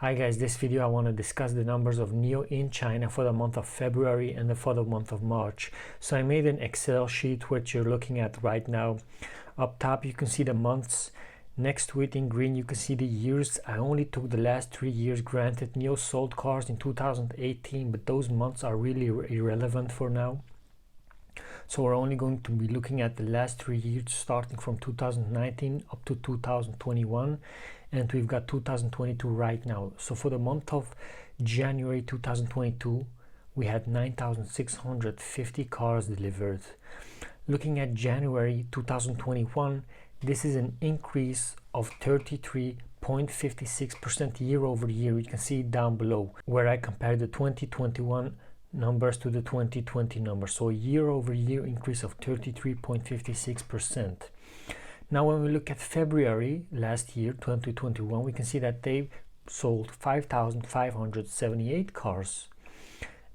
Hi guys, this video I want to discuss the numbers of NIO in China for the month of February and for the month of March. So I made an Excel sheet which you're looking at right now. Up top you can see the months. Next to it in green you can see the years. I only took the last 3 years. Granted, NIO sold cars in 2018, but those months are really irrelevant for now. So we're only going to be looking at the last 3 years, starting from 2019 up to 2021, and we've got 2022 right now. So for the month of January 2022, we had 9,650 cars delivered. Looking at January 2021, this is an increase of 33.56% year over year. You can see it down below where I compared the 2021 numbers to the 2020 numbers. So a year over year increase of 33.56%. Now when we look at February last year, 2021, we can see that they sold 5,578 cars.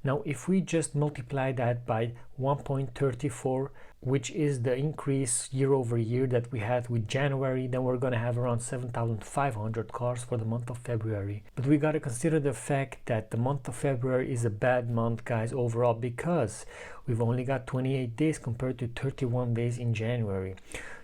Now if we just multiply that by 1.34, which is the increase year over year that we had with January, then we're going to have around 7,500 cars for the month of February. But we got to consider the fact that the month of February is a bad month, guys, overall, because we've only got 28 days compared to 31 days in January.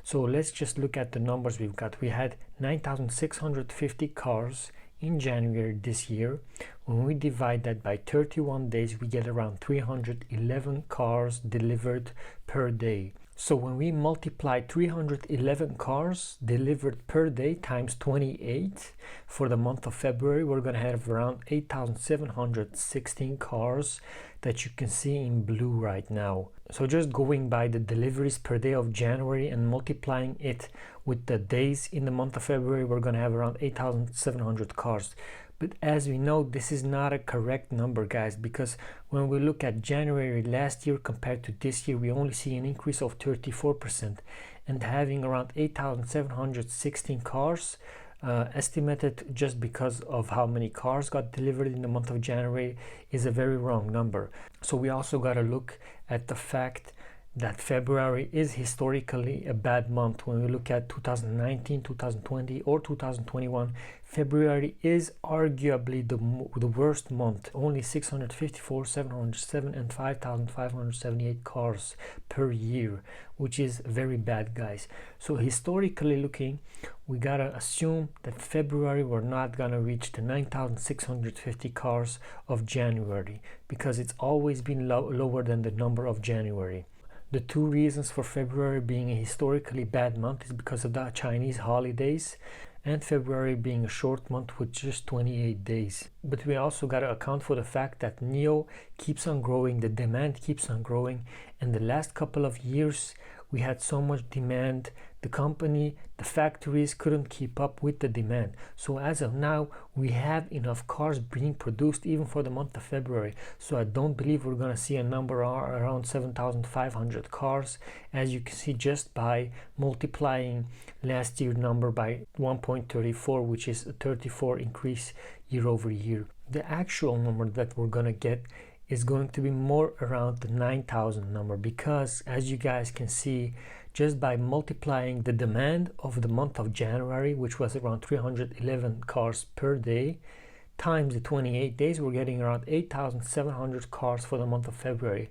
So let's just look at the numbers we've got. We had 9,650 cars in January this year. When we divide that by 31 days, we get around 311 cars delivered per day. So when we multiply 311 cars delivered per day times 28 for the month of February, we're going to have around 8,716 cars that you can see in blue right now. So just going by the deliveries per day of January and multiplying it with the days in the month of February, we're going to have around 8,700 cars. But as we know, this is not a correct number, guys, because when we look at January last year compared to this year, we only see an increase of 34%, and having around 8,716 cars estimated just because of how many cars got delivered in the month of January is a very wrong number. So we also got to look at the fact that February is historically a bad month. When we look at 2019, 2020 or 2021, February is arguably the worst month. Only 654, 707 and 5,578 cars per year, which is very bad, guys. So historically looking, we gotta assume that February we're not gonna reach the 9,650 cars of January, because it's always been lower than the number of January. The two reasons for February being a historically bad month is because of the Chinese holidays and February being a short month with just 28 days. But we also got to account for the fact that NIO keeps on growing, the demand keeps on growing, and the last couple of years we had so much demand, the company, the factories couldn't keep up with the demand. So as of now, we have enough cars being produced even for the month of February. So I don't believe we're going to see a number around 7,500 cars, as you can see just by multiplying last year's number by 1.34, which is a 34 increase year over year. The actual number that we're going to get is going to be more around the 9,000 number, because as you guys can see, just by multiplying the demand of the month of January, which was around 311 cars per day, times the 28 days, we're getting around 8,700 cars for the month of February.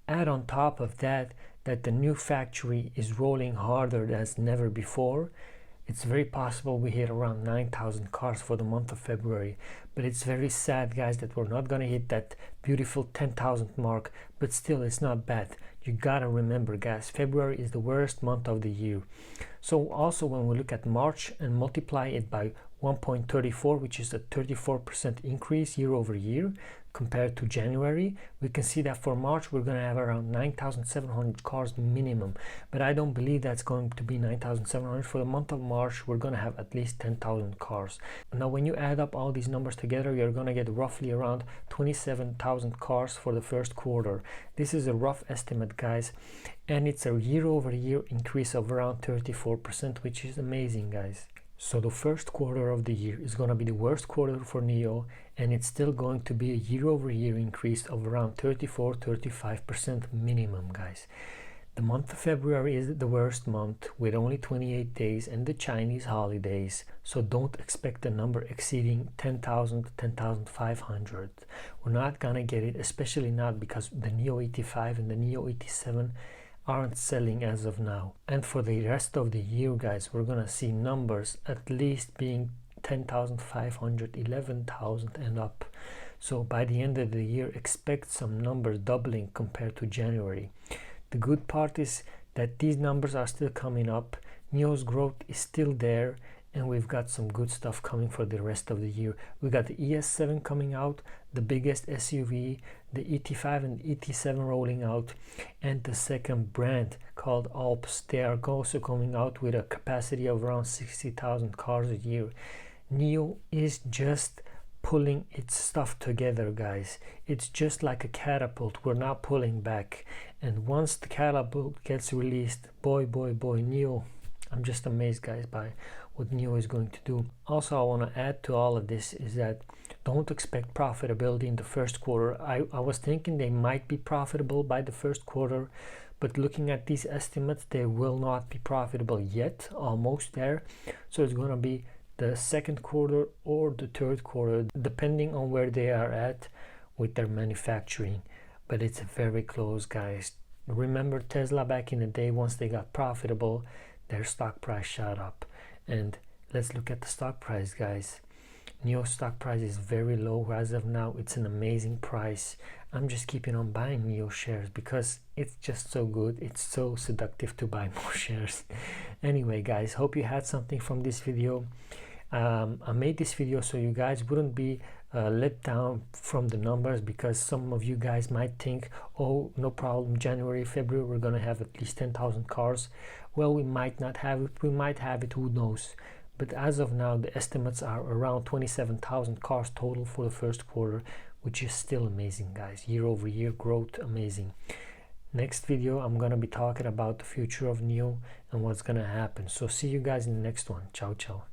Add on top of that the new factory is rolling harder than never before. It's very possible we hit around 9,000 cars for the month of February. But it's very sad, guys, that we're not going to hit that beautiful 10,000 mark. But still, it's not bad. You gotta remember, guys, February is the worst month of the year. So also when we look at March and multiply it by 1.34, which is a 34% increase year over year compared to January, we can see that for March we're going to have around 9,700 cars minimum. But I don't believe that's going to be 9,700. For the month of March we're going to have at least 10,000 cars. Now when you add up all these numbers together, you're going to get roughly around 27,000 cars for the first quarter. This is a rough estimate, guys, and it's a year over year increase of around 34%, which is amazing, guys. So the first quarter of the year is going to be the worst quarter for NIO, and it's still going to be a year over year increase of around 34-35% minimum, guys. The month of February is the worst month with only 28 days and the Chinese holidays, so don't expect a number exceeding 10,000, 10,500. We're not gonna get it, especially not because the NIO 85 and the NIO 87 aren't selling as of now. And for the rest of the year, guys, we're gonna see numbers at least being 10,500, 11,000 and up. So by the end of the year, expect some numbers doubling compared to January. The good part is that these numbers are still coming up, NIO's growth is still there, and we've got some good stuff coming for the rest of the year. We got the ES7 coming out, the biggest SUV, the ET5 and ET7 rolling out, and the second brand called Alps. They are also coming out with a capacity of around 60,000 cars a year. NIO is just pulling its stuff together, guys. It's just like a catapult. We're not pulling back, and once the catapult gets released, boy NIO, I'm just amazed, guys, by what NIO is going to do. Also, I want to add to all of this is that don't expect profitability in the first quarter. I was thinking they might be profitable by the first quarter, but looking at these estimates, they will not be profitable yet, almost there. So it's going to be the second quarter or the third quarter, depending on where they are at with their manufacturing, but it's very close, guys. Remember Tesla back in the day, once they got profitable, their stock price shot up. And let's look at the stock price, guys. NIO stock price is very low as of now. It's an amazing price. I'm just keeping on buying NIO shares because it's just so good. It's so seductive to buy more shares. Anyway, guys, hope you had something from this video. I made this video so you guys wouldn't be let down from the numbers, because some of you guys might think, oh, no problem, January, February, we're gonna have at least 10,000 cars. Well, we might not have it, we might have it, who knows. But as of now, the estimates are around 27,000 cars total for the first quarter, which is still amazing, guys. Year over year growth, amazing. Next video, I'm gonna be talking about the future of NIO and what's gonna happen. So see you guys in the next one. Ciao, ciao.